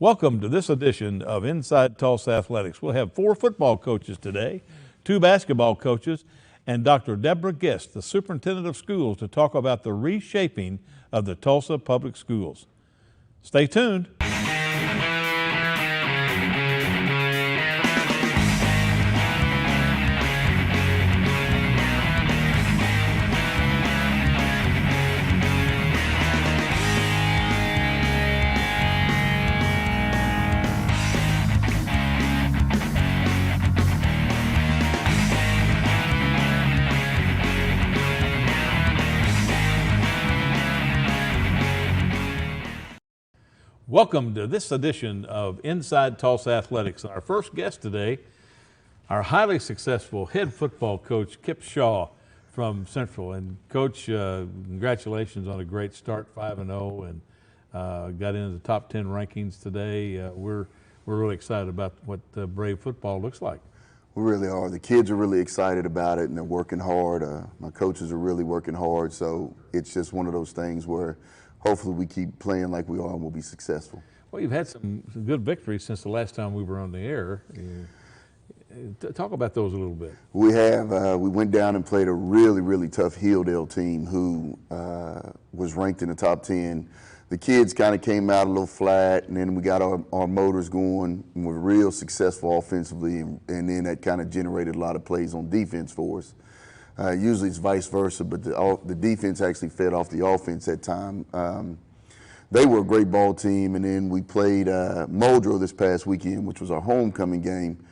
Welcome to this edition of Inside Tulsa Athletics. We'll have 4 football coaches today, 2 basketball coaches, and Dr. Deborah Gist, the Superintendent of Schools, to talk about the reshaping of the Tulsa Public Schools. Stay tuned. Welcome to this edition of Inside Tulsa Athletics. And our first guest today, our highly successful head football coach, Kip Shaw from Central. And Coach, congratulations on a great start, 5-0, and got into the top 10 rankings today. We're really excited about what Brave football looks like. We really are. The kids are really excited about it, and they're working hard. My coaches are really working hard, so it's just one of those things where hopefully we keep playing like we are and we'll be successful. Well, you've had some good victories since the last time we were on the air. Talk about those a little bit. We have. We went down and played a really tough Hilldale team who was ranked in the top 10. The kids kind of came out a little flat, and then we got our motors going, and we're real successful offensively, and then that kind of generated a lot of plays on defense for us. Usually it's vice versa, but the defense actually fed off the offense at time. They were a great ball team, and then we played Muldrow this past weekend, which was our homecoming game.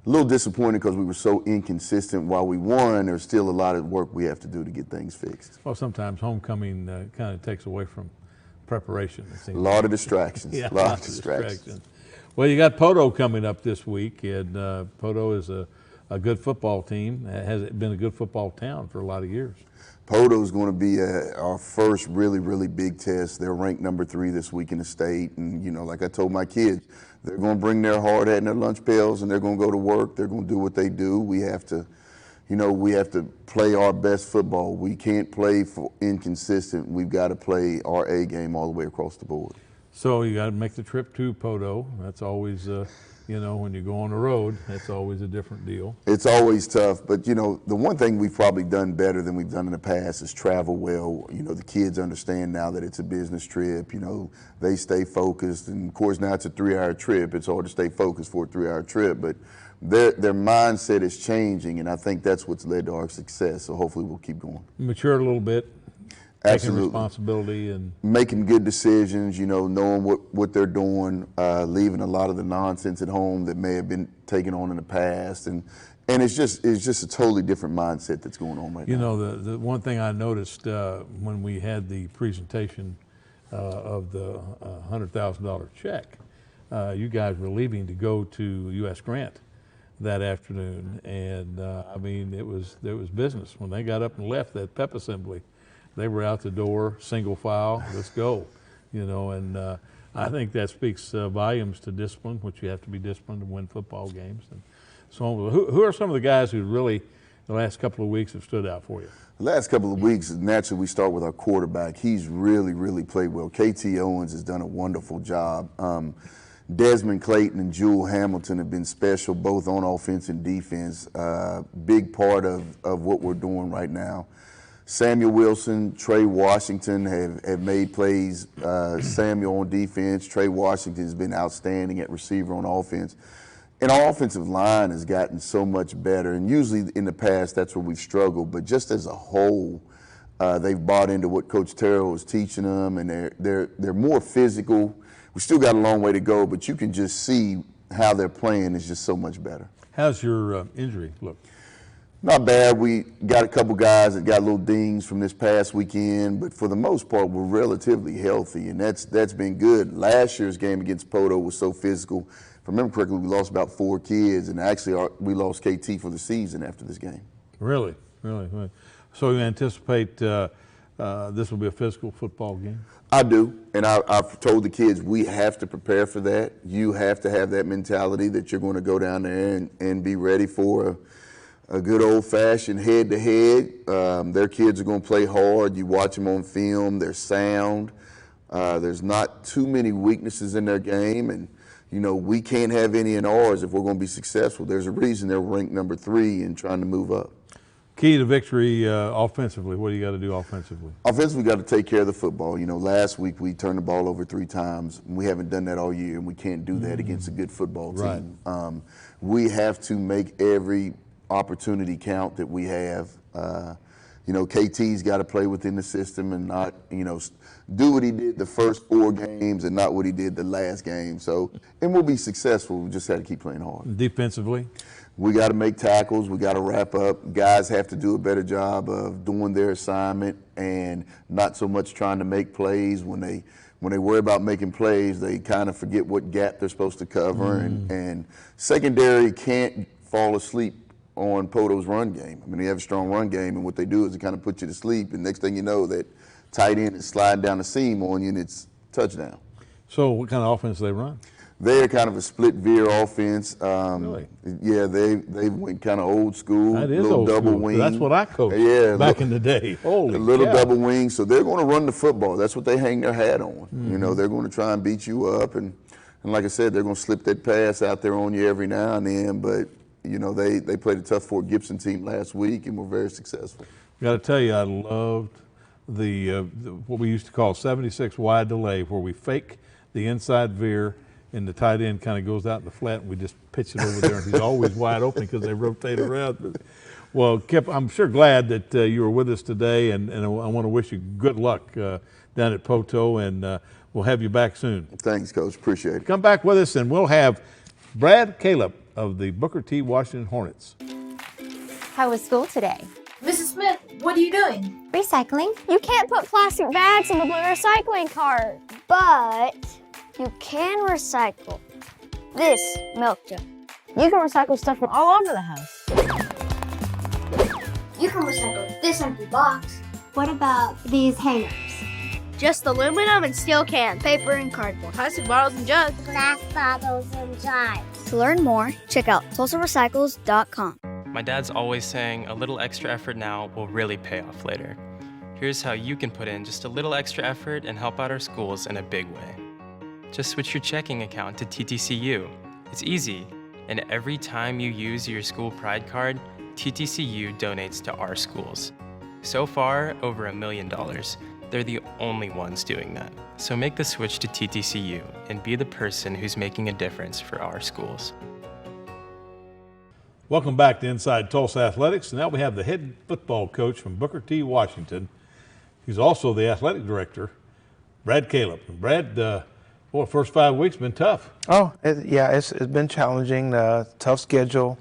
A little disappointed because we were so inconsistent. While we won, there's still a lot of work we have to do to get things fixed. Well, sometimes homecoming kind of takes away from preparation. A lot of distractions. Yeah, a lot of distractions. Well, you got Poto coming up this week, and Poto is a good football team. It has been a good football town for a lot of years. Poto is going to be our first really big test. They're ranked number 3 this week in the state, and like I told my kids, they're going to bring their hard hat and their lunch pails, and they're going to go to work. They're going to do what they do. We have to, we have to play our best football. We can't play for inconsistent. We've got to play our A game all the way across the board. So you got to make the trip to Poto. That's always when you go on the road, that's always a different deal. It's always tough, but the one thing we've probably done better than we've done in the past is travel well. The kids understand now that it's a business trip. They stay focused, and of course now it's a 3-hour trip. It's hard to stay focused for a 3-hour trip, but their mindset is changing, and I think that's what's led to our success. So hopefully we'll keep going. Matured a little bit. Absolutely. Taking responsibility and making good decisions, knowing what they're doing, leaving a lot of the nonsense at home that may have been taken on in the past, and it's just a totally different mindset that's going on right now. The one thing I noticed when we had the presentation of the $100,000 check, you guys were leaving to go to U.S. Grant that afternoon, and it was business. When they got up and left that pep assembly, they were out the door, single file, let's go, and I think that speaks volumes to discipline, which you have to be disciplined to win football games. And so who are some of the guys who really, the last couple of weeks, have stood out for you? The last couple of weeks, naturally, we start with our quarterback. He's really played well. KT Owens has done a wonderful job. Desmond Clayton and Jewel Hamilton have been special, both on offense and defense. Big part of what we're doing right now. Samuel Wilson, Trey Washington have made plays. Samuel on defense, Trey Washington has been outstanding at receiver on offense. And our offensive line has gotten so much better. And usually in the past, that's where we've struggled. But just as a whole, they've bought into what Coach Terrell is teaching them, and they're more physical. We still got a long way to go, but you can just see how they're playing is just so much better. How's your injury look? Not bad. We got a couple guys that got little dings from this past weekend, but for the most part, we're relatively healthy, and that's been good. Last year's game against Poto was so physical. If I remember correctly, we lost about 4 kids, and actually we lost KT for the season after this game. Really? So you anticipate this will be a physical football game? I do, and I've told the kids we have to prepare for that. You have to have that mentality that you're going to go down there and be ready for a good old-fashioned head-to-head. Their kids are going to play hard. You watch them on film, they're sound. There's not too many weaknesses in their game, and we can't have any in ours if we're going to be successful. There's a reason they're ranked number 3 and trying to move up. Key to victory offensively. What do you got to do offensively? Offensively, we got to take care of the football. Last week we turned the ball over 3 times. And we haven't done that all year, and we can't do that against a good football team. Right. We have to make every opportunity count that we have. KT's got to play within the system and not, do what he did the first 4 games and not what he did the last game. And we'll be successful. We just have to keep playing hard. Defensively? We got to make tackles. We got to wrap up. Guys have to do a better job of doing their assignment and not so much trying to make plays. When they worry about making plays, they kind of forget what gap they're supposed to cover. And secondary can't fall asleep on Poto's run game. I mean, they have a strong run game, and what they do is they kind of put you to sleep, and next thing you know, that tight end is sliding down the seam on you, and it's touchdown. So what kind of offense do they run? They're kind of a split veer offense. Really? Yeah, they went kind of old school. That is little old double school. wing. That's what I coached back in the day. Holy a little cow. double wing. So they're going to run the football. That's what they hang their hat on. They're going to try and beat you up, and like I said, they're going to slip that pass out there on you every now and then. But they played a tough Fort Gibson team last week and were very successful. I got to tell you, I loved the what we used to call 76 wide delay, where we fake the inside veer and the tight end kind of goes out in the flat, and we just pitch it over there, and he's always wide open because they rotate around. Well, Kip, I'm sure glad that you were with us today, and I want to wish you good luck down at Poto, and we'll have you back soon. Thanks, Coach. Appreciate it. Come back with us, and we'll have Brad Calip of the Booker T. Washington Hornets. How was school today? Mrs. Smith, what are you doing? Recycling. You can't put plastic bags in the blue recycling cart, but you can recycle this milk jug. You can recycle stuff from all over the house. You can recycle this empty box. What about these hangers? Just aluminum and steel cans, paper and cardboard, plastic bottles and jugs, glass bottles and jars. To learn more, check out tulsarecycles.com. My dad's always saying a little extra effort now will really pay off later. Here's how you can put in just a little extra effort and help out our schools in a big way. Just switch your checking account to TTCU. It's easy, and every time you use your school pride card, TTCU donates to our schools. So far, over $1 million. They're the only ones doing that. So make the switch to TTCU and be the person who's making a difference for our schools. Welcome back to Inside Tulsa Athletics. Now we have the head football coach from Booker T. Washington. He's also the athletic director, Brad Calip. And Brad, first 5 weeks been tough. It's been challenging. Tough schedule.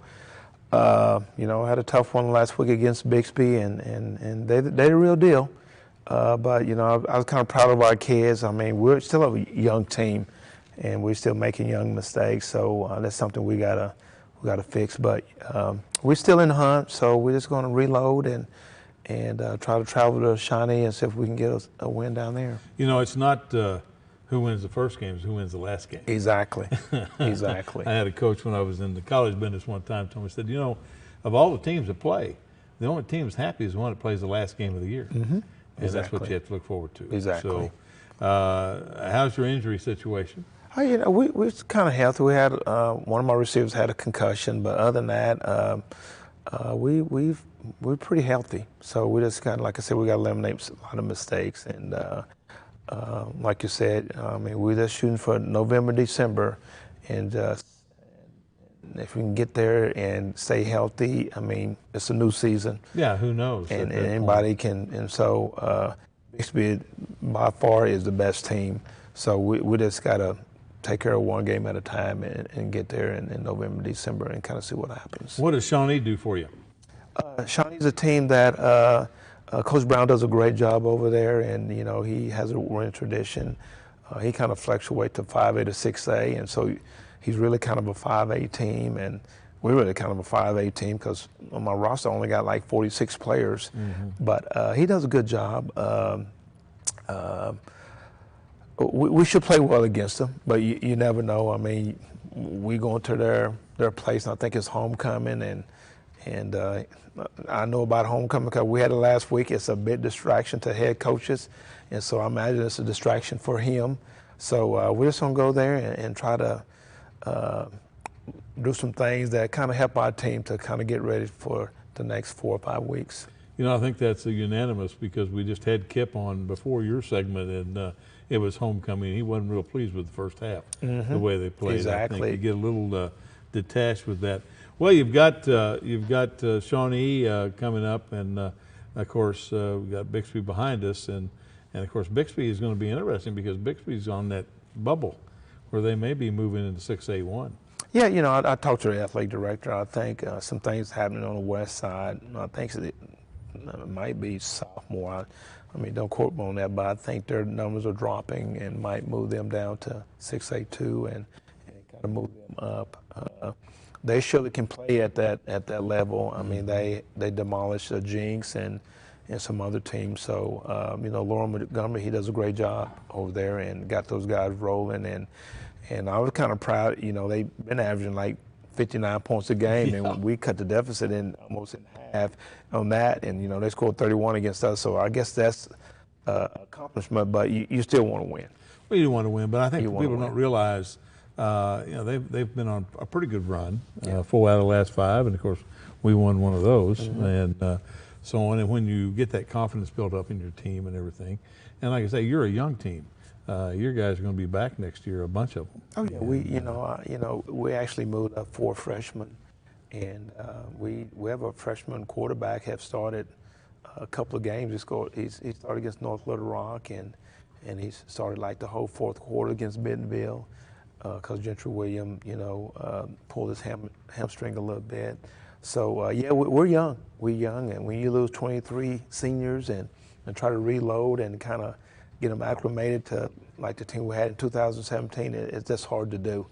Had a tough one last week against Bixby, and they're the real deal. But I was kind of proud of our kids. I mean, we're still a young team, and we're still making young mistakes. So that's something we gotta fix. But we're still in the hunt, so we're just going to reload and try to travel to Shawnee and see if we can get a win down there. It's not who wins the first game, it's who wins the last game. Exactly. Exactly. I had a coach when I was in the college business one time told me, said, of all the teams that play, the only team that's happy is the one that plays the last game of the year. Mm-hmm. And that's what you have to look forward to. Exactly. So, how's your injury situation? We're kind of healthy. We had one of my receivers had a concussion, but other than that, we're pretty healthy. So we just kind of, like I said, we got to eliminate a lot of mistakes. And like you said, we're just shooting for November, December, and if we can get there and stay healthy, it's a new season. Yeah, who knows? And anybody can. And so Bixby by far is the best team. So we just got to take care of one game at a time and get there in November, December, and kind of see what happens. What does Shawnee do for you? Shawnee's a team that Coach Brown does a great job over there, and he has a winning tradition. He kind of fluctuates to 5A to 6A, and so he's really kind of a 5A team, and we're really kind of a 5A team because on my roster I only got like 46 players, but he does a good job. We should play well against them, but you never know. We go into their place, and I think it's homecoming, and I know about homecoming because we had it last week. It's a big distraction to head coaches, and so I imagine it's a distraction for him. So we're just going to go there and try to do some things that kind of help our team to kind of get ready for the next 4 or 5 weeks. You know, I think that's a unanimous because we just had Kip on before your segment, and it was homecoming. He wasn't real pleased with the first half, the way they played. Exactly. I think you get a little detached with that. Well, you've got Shawnee coming up, and of course we've got Bixby behind us, and of course Bixby is going to be interesting because Bixby's on that bubble where they may be moving into 6A1. Yeah, you know, I talked to the athletic director. I think some things happening on the west side. I think it might be sophomore. I mean, don't quote me on that, but I think their numbers are dropping and might move them down to 6A2 and kind of move them up. They surely can play at that level. I mean, they demolished Jinx and some other teams. So, you know, Lauren Montgomery, he does a great job over there and got those guys rolling. And I was kind of proud, you know, they've been averaging like 59 points a game, and we cut the deficit in almost in half on that. And, you know, they scored 31 against us. So I guess that's an accomplishment, but you still want to win. Well, you want to win, but I think people don't realize, you know, they've been on a pretty good run, 4 out of the last 5, and of course we won one of those, and so on. And when you get that confidence built up in your team and everything, and like I say, you're a young team. Your guys are going to be back next year, a bunch of them. Oh yeah, we actually moved up 4 freshmen, and we have a freshman quarterback have started a couple of games. He started against North Little Rock, and he started like the whole 4th quarter against Bentonville, because Gentry William, you know, pulled his hamstring a little bit. So yeah, we're young. We're young, and when you lose 23 seniors and try to reload and kind of get them acclimated to like the team we had in 2017, it's just hard to do.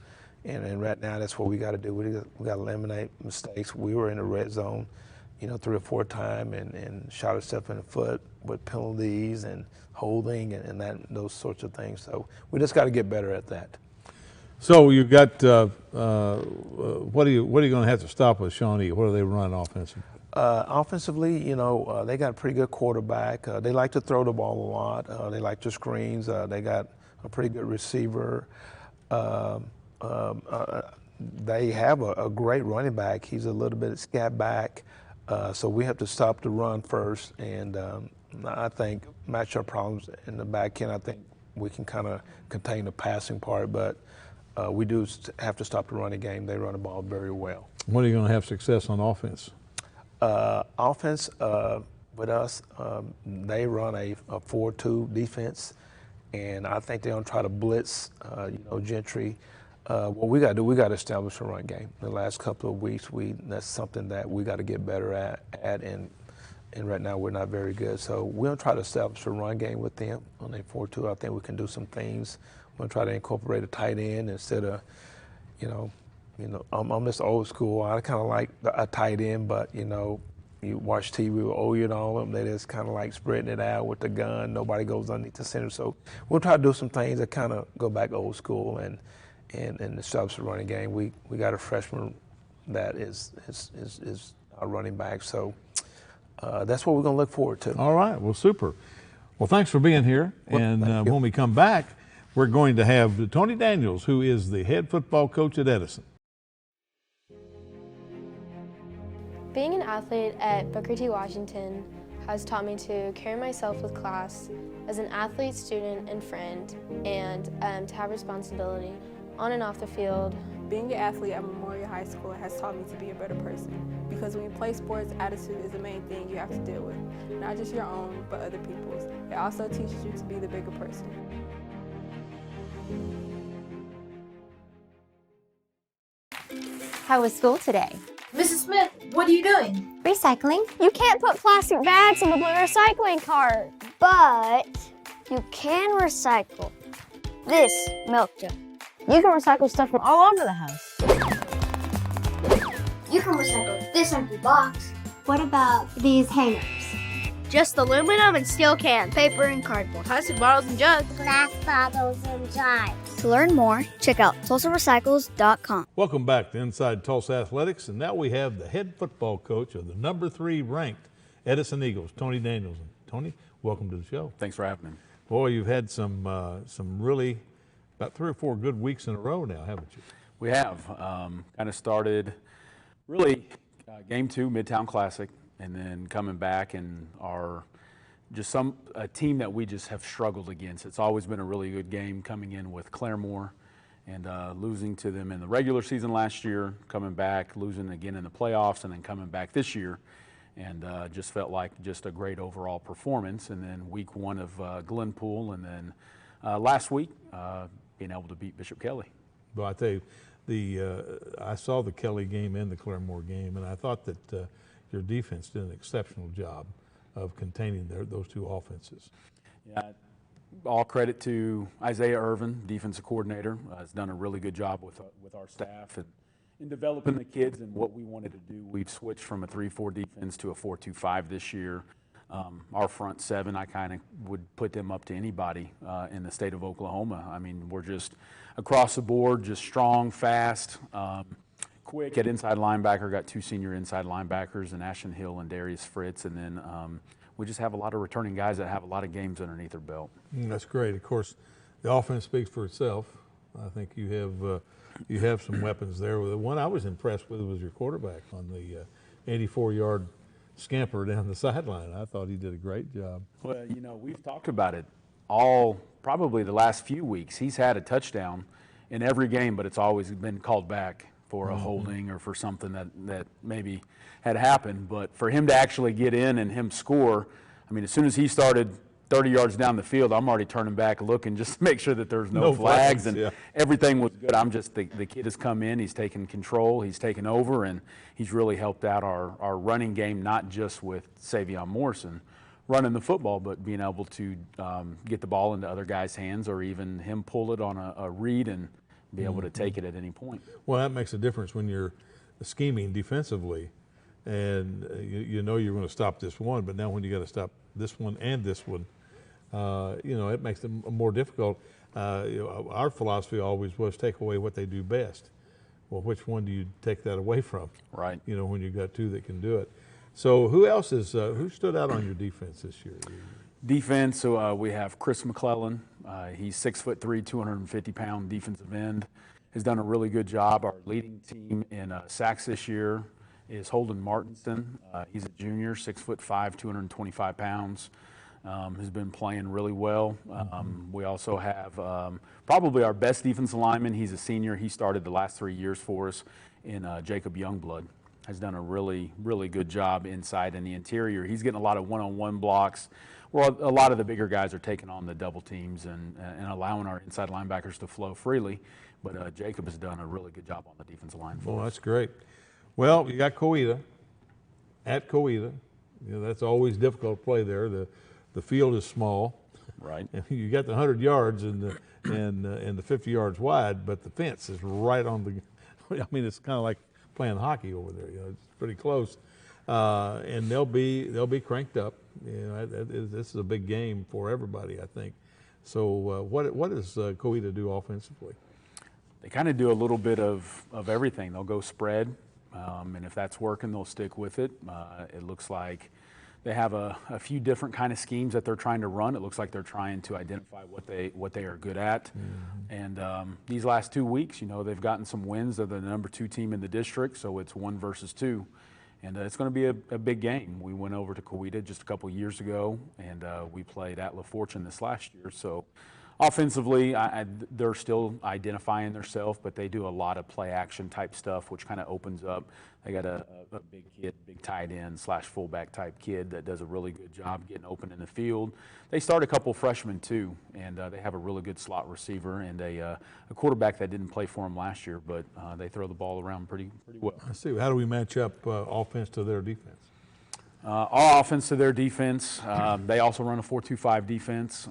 And right now, that's what we got to do. We got to eliminate mistakes. We were in the red zone, you know, 3 or 4 times and shot ourselves in the foot with penalties and holding and those sorts of things. So we just got to get better at that. So you got what are you going to have to stop with Shawnee? What do they run offensively? Offensively, you know, they got a pretty good quarterback. They like to throw the ball a lot. They like the screens. They got a pretty good receiver. They have a great running back. He's a little bit scat back, so we have to stop the run first. And I think match our problems in the back end. I think we can kind of contain the passing part, but we do have to stop the running game. They run the ball very well. When are you going to have success on offense? Offense with us, they run a 4-2 defense, and I think they're going to try to blitz, you know, Gentry. What we got to do, we got to establish a run game. The last couple of weeks, that's something that we got to get better at, and right now we're not very good. So we're going to try to establish a run game with them on a 4-2. I think we can do some things. We're going to try to incorporate a tight end instead of, you know, I'm just old school. I kind of like a tight end, but, you know, you watch TV with Oye and all of them, they just kind of like spreading it out with the gun. Nobody goes underneath the center. So we'll try to do some things that kind of go back old school and establish the running game. We got a freshman that is our running back. So that's what we're going to look forward to. All right. Well, super. Well, thanks for being here. And when we come back, we're going to have Tony Daniels, who is the head football coach at Edison. Being an athlete at Booker T. Washington has taught me to carry myself with class as an athlete, student, and friend, and to have responsibility on and off the field. Being an athlete at Memorial High School has taught me to be a better person, because when you play sports, attitude is the main thing you have to deal with. Not just your own, but other people's. It also teaches you to be the bigger person. How was school today? Mrs. Smith, what are you doing? Recycling. You can't put plastic bags in the blue recycling cart, but you can recycle this milk jug. You can recycle stuff from all over the house. You can recycle this empty box. What about these hangers? Just aluminum and steel cans, paper and cardboard, plastic bottles and jugs, Glass bottles and jars. To learn more, check out TulsaRecycles.com. Welcome back to Inside Tulsa Athletics, and now we have the head football coach of the #3 ranked Edison Eagles, Tony Daniels. Tony, welcome to the show. Thanks for having me. Boy, you've had some really, about 3 or 4 good weeks in a row now, haven't you? We have. Kind of started really game 2, Midtown Classic, and then coming back and are just a team that we just have struggled against. It's always been a really good game coming in with Claremore and losing to them in the regular season last year, coming back, losing again in the playoffs, and then coming back this year. And just felt like just a great overall performance. And then week 1 of Glenpool, and then last week being able to beat Bishop Kelly. Well, I tell you, I saw the Kelly game and the Claremore game, and I thought that your defense did an exceptional job of containing those 2 offenses. Yeah, all credit to Isaiah Irvin, defensive coordinator, has done a really good job with our staff and in developing the kids and what we wanted to do. We've switched from a 3-4 defense to a 4-2-5 this year. Our front 7, I kind of would put them up to anybody in the state of Oklahoma. I mean, we're just across the board, just strong, fast, quick. At inside linebacker, got 2 senior inside linebackers, and Ashton Hill and Darius Fritz, and then we just have a lot of returning guys that have a lot of games underneath their belt. That's great. Of course, the offense speaks for itself. I think you have some weapons there. The one I was impressed with was your quarterback on the 84-yard scamper down the sideline. I thought he did a great job. Well, you know, we've talked about it probably the last few weeks. He's had a touchdown in every game, but it's always been called back for a holding or for something that maybe had happened. But for him to actually get in and him score, I mean, as soon as he started 30 yards down the field, I'm already turning back looking just to make sure that there's no flags and everything was good. I'm just, the kid has come in, he's taken control, he's taken over, and he's really helped out our running game, not just with Savion Morrison running the football, but being able to get the ball into other guys' hands, or even him pull it on a read and be able to take it at any point. Well, that makes a difference when you're scheming defensively, and you know you're going to stop this one, but now when you got to stop this one and this one, you know, it makes them more difficult. Our philosophy always was take away what they do best. Well, which one do you take that away from? Right. You know, when you've got 2 that can do it. So who else who stood out on your defense this year? Defense, so we have Chris McClellan. He's 6'3", 250-pound defensive end. Has done a really good job. Our leading team in sacks this year is Holden Martinston. He's a junior, 6'5", 225 pounds. Has been playing really well. We also have probably our best defensive lineman. He's a senior. He started the last 3 years for us in Jacob Youngblood. Has done a really, really good job inside in the interior. He's getting a lot of one-on-one blocks, where a lot of the bigger guys are taking on the double teams and allowing our inside linebackers to flow freely. But Jacob has done a really good job on the defensive line for us. Well, that's great. Well, you got Coweta, at Coweta. You know, that's always difficult to play there. The field is small. Right. And you got the 100 yards and the 50 yards wide, but the fence is right on the. I mean, it's kind of like playing hockey over there. You know, it's pretty close, and they'll be cranked up. You know, this is a big game for everybody, I think. So, what does Coweta do offensively? They kind of do a little bit of everything. They'll go spread, and if that's working, they'll stick with it. It looks like they have a few different kind of schemes that they're trying to run. It looks like they're trying to identify what they are good at. And these last 2 weeks, you know, they've gotten some wins. They're the number 2 team in the district, so it's 1 versus 2. And it's going to be a big game. We went over to Coweta just a couple years ago, and we played at La Fortune this last year. So offensively, they're still identifying themselves, but they do a lot of play action type stuff, which kind of opens up. They got a big kid, big tight end / fullback type kid that does a really good job getting open in the field. They start a couple freshmen too, and they have a really good slot receiver and a quarterback that didn't play for them last year, but they throw the ball around pretty well. I see. How do we match up offense to their defense? Our offense to their defense, they also run a 4-2-5 defense.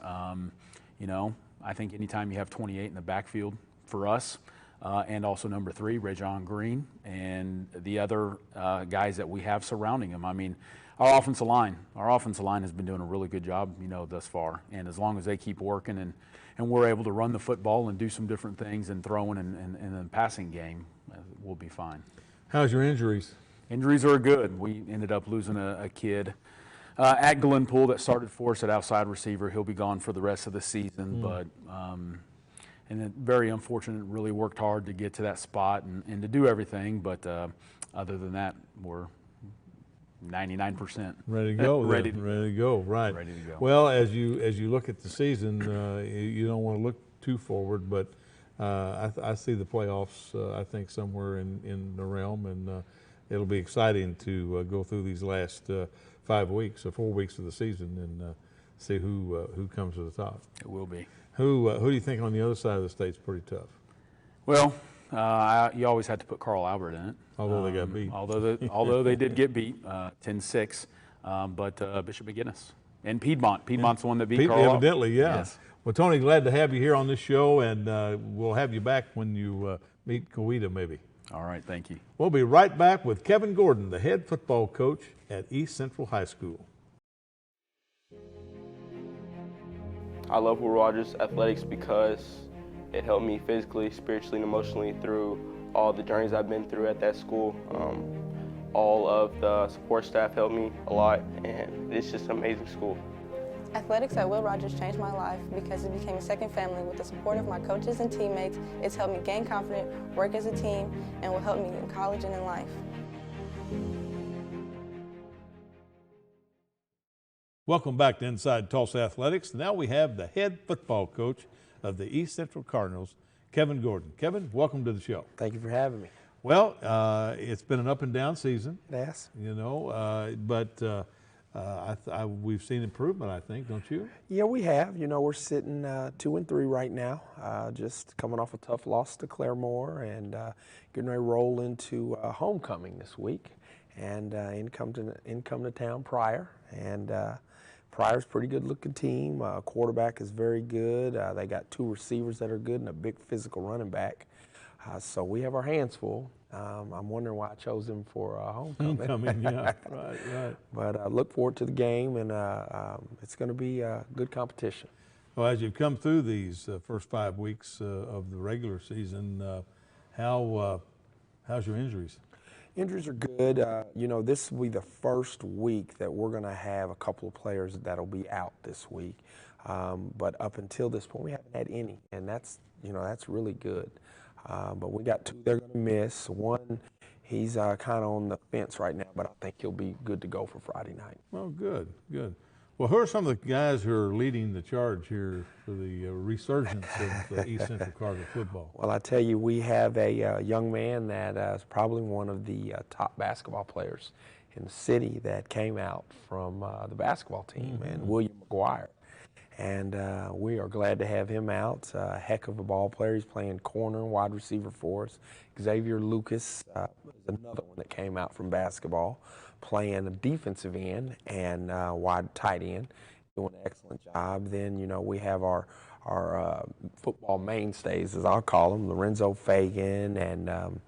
You know, I think anytime you have 28 in the backfield for us, and also number 3, Rajon Green, and the other guys that we have surrounding him. I mean, our offensive line has been doing a really good job, you know, thus far. And as long as they keep working and we're able to run the football and do some different things and throwing and the passing game, we'll be fine. How's your injuries? Injuries are good. We ended up losing a kid At Glenpool that started for us at outside receiver. He'll be gone for the rest of the season, but and it, very unfortunate, really worked hard to get to that spot and to do everything, but other than that, we're 99% ready to go. ready to go. Right. Ready to go. Well, as you look at the season, you don't want to look too forward, but I see the playoffs. I think somewhere in the realm, and it'll be exciting to go through these last 5 weeks or 4 weeks of the season and see who comes to the top. It will be. Who do you think on the other side of the state's pretty tough? Well, you always had to put Carl Albert in it. Although they got beat. Although they did get beat 10-6, but Bishop McGinnis and Piedmont. Piedmont's the one that beat Carl. Evidently, yeah. Yes. Well, Tony, glad to have you here on this show, and we'll have you back when you meet Coweta maybe. All right, thank you. We'll be right back with Kevin Gordon, the head football coach at East Central High School. I love Will Rogers Athletics because it helped me physically, spiritually, and emotionally through all the journeys I've been through at that school. All of the support staff helped me a lot, and it's just an amazing school. Athletics at Will Rogers changed my life because it became a second family. With the support of my coaches and teammates, it's helped me gain confidence, work as a team, and will help me in college and in life. Welcome back to Inside Tulsa Athletics. Now we have the head football coach of the East Central Cardinals, Kevin Gordon. Kevin, welcome to the show. Thank you for having me. Well, it's been an up and down season. Yes. You know, but we've seen improvement, I think, don't you? Yeah, we have. You know, we're sitting 2-3 right now, just coming off a tough loss to Claremore and getting ready to roll into homecoming this week. And in come to town Pryor. And Pryor's a pretty good-looking team. Quarterback is very good. They got 2 receivers that are good and a big physical running back. So we have our hands full. I'm wondering why I chose him for homecoming. Homecoming, yeah, right. But look forward to the game, and it's going to be a good competition. Well, as you've come through these first 5 weeks of the regular season, how's your injuries? Injuries are good. You know, this will be the first week that we're going to have a couple of players that'll be out this week. But up until this point, we haven't had any, and that's really good. But we got 2 they're going to miss. One, he's kind of on the fence right now, but I think he'll be good to go for Friday night. Well, good. Well, who are some of the guys who are leading the charge here for the resurgence of the East Central Cardinal football? Well, I tell you, we have a young man that is probably one of the top basketball players in the city that came out from the basketball team, and William McGuire. And we are glad to have him out. A heck of a ball player. He's playing corner and wide receiver for us. Xavier Lucas is another one that came out from basketball, playing a defensive end and wide tight end, doing an excellent job. Then, you know, we have our football mainstays, as I'll call them, Lorenzo Fagan and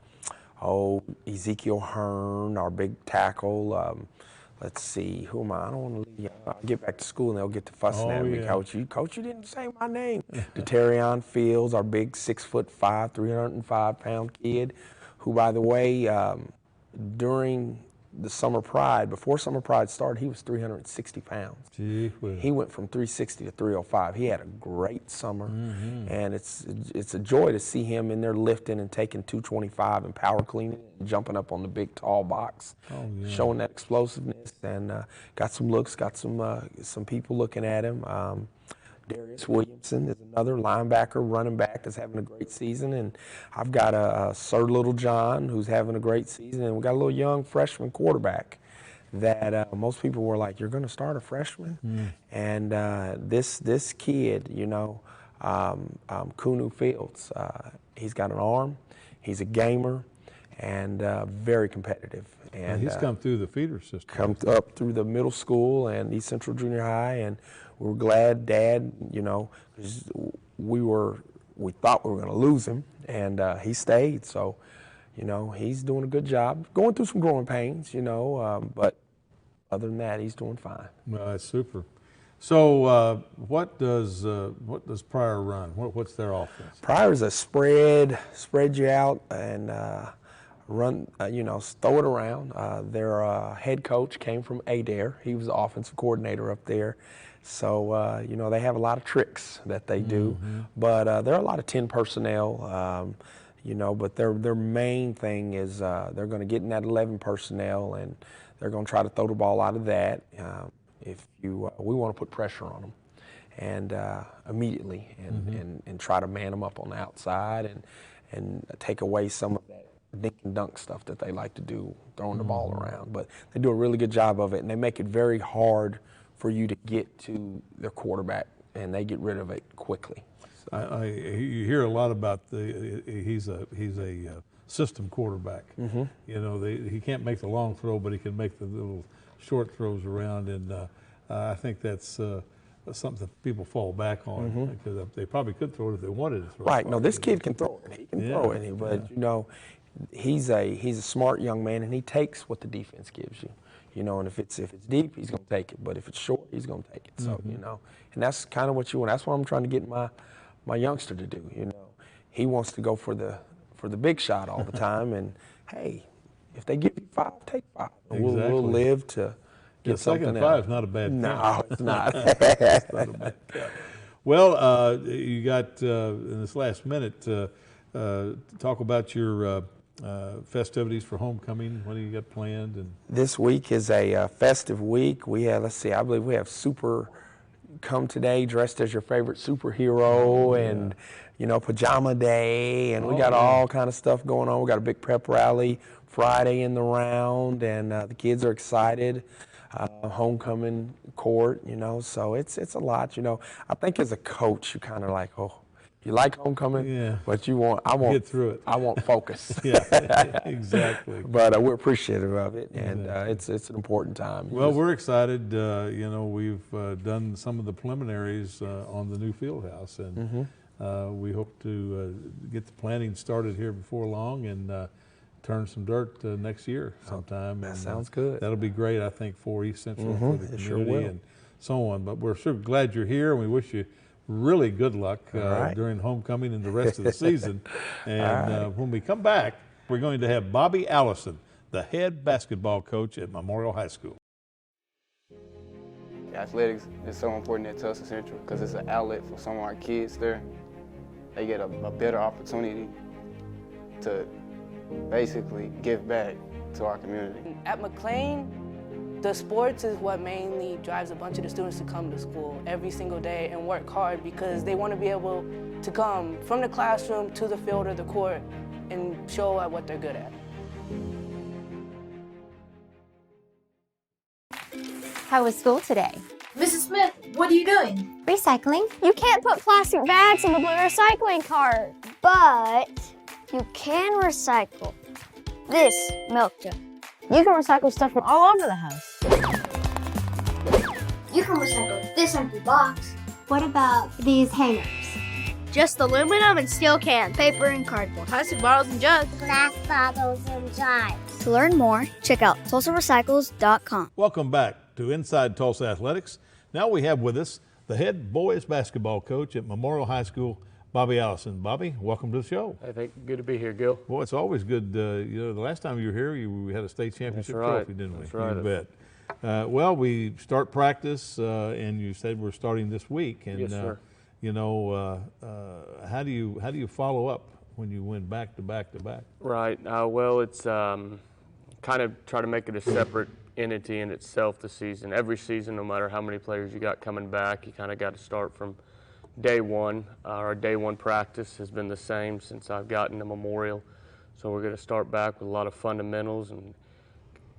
Ezekiel Hearn, our big tackle. Let's see, who am I? I don't want to leave. I'll get back to school and they'll get to fussing at me. Yeah. Coach, you didn't say my name. DeTerrion Fields, our big 6'5", 305-pound kid, who, by the way, during the Summer Pride, before Summer Pride started, he was 360 pounds. Gee, he went from 360 to 305. He had a great summer, and it's a joy to see him in there lifting and taking 225 and power cleaning and jumping up on the big tall box, showing that explosiveness, and got some looks, got some people looking at him. Darius Williamson is another linebacker, running back that's having a great season. And I've got a Sir Little John who's having a great season. And we got a little young freshman quarterback that most people were like, you're going to start a freshman? And this kid, you know, Kunu Fields, he's got an arm, he's a gamer, and very competitive. And he's come through the feeder system. Come up through the middle school and East Central Junior High, and we were glad, Dad, you know, 'cause we thought we were going to lose him, and he stayed. So, you know, he's doing a good job. Going through some growing pains, you know, but other than that, he's doing fine. Well, that's super. So, what does Pryor run? What's their offense? Pryor's a spread you out, and run, throw it around. Their head coach came from Adair. He was the offensive coordinator up there. So, they have a lot of tricks that they do. But there are a lot of 10 personnel, but their main thing is they're going to get in that 11 personnel, and they're going to try to throw the ball out of that. We want to put pressure on them and immediately and try to man them up on the outside and take away some of that dink and dunk stuff that they like to do, throwing the ball around. But they do a really good job of it, and they make it very hard for you to get to their quarterback, and they get rid of it quickly. So. You hear a lot about he's a system quarterback. He can't make the long throw, but he can make the little short throws around, and I think that's something that people fall back on because they probably could throw it if they wanted to throw it. Right. No, this kid can throw it. He can throw it, but he's a smart young man, and he takes what the defense gives you. And if it's deep, he's going to take it. But if it's short, he's going to take it. So and that's kind of what you want. That's what I'm trying to get my youngster to do. He wants to go for the big shot all the time. And hey, if they give you 5, take 5. Exactly. We'll live to get something second out. 5 is not a bad thing. No, it's not. It's not a bad thing. Well, you got in this last minute talk about your festivities for homecoming. What do you got planned? And this week is a festive week. We have, I believe we have come today dressed as your favorite superhero, and pajama day, and we got all kind of stuff going on. We got a big prep rally Friday in the round, and the kids are excited. Homecoming court, so it's a lot. I think as a coach, you kind of like, you like homecoming, but I want get through it. I want focus. Exactly. But we're appreciative of it, and it's an important time. Well, we're excited. We've done some of the preliminaries on the new field house, and we hope to get the planning started here before long and turn some dirt next year sometime. That sounds good. That'll be great, I think, for East Central, for the community, sure will. and so on. But we're sure glad you're here, and we wish you really good luck during homecoming and the rest of the season. And when we come back, we're going to have Bobby Allison, the head basketball coach at Memorial High School. Athletics is so important at Tulsa Central because it's an outlet for some of our kids there. They get a better opportunity to basically give back to our community. At McLean, the sports is what mainly drives a bunch of the students to come to school every single day and work hard because they want to be able to come from the classroom to the field or the court and show what they're good at. How was school today? Mrs. Smith, what are you doing? Recycling. You can't put plastic bags in the blue recycling cart, but you can recycle this milk jug. You can recycle stuff from all over the house. You can recycle this empty box. What about these hangers? Just aluminum and steel cans, paper and cardboard, plastic bottles and jugs, glass bottles and jars. To learn more, check out TulsaRecycles.com. Welcome back to Inside Tulsa Athletics. Now we have with us the head boys basketball coach at Memorial High School, Bobby Allison. Bobby, welcome to the show. I think good to be here, Gil. Well, it's always good. The last time you were here, we had a state championship trophy, didn't we? That's right. You bet. Well, we start practice, and you said we're starting this week. And, yes, sir. How do you follow up when you win back to back to back? Right. Well, it's kind of try to make it a separate entity in itself this season. Every season, no matter how many players you got coming back, you kind of got to start from day one. Our day one practice has been the same since I've gotten to Memorial. So we're going to start back with a lot of fundamentals and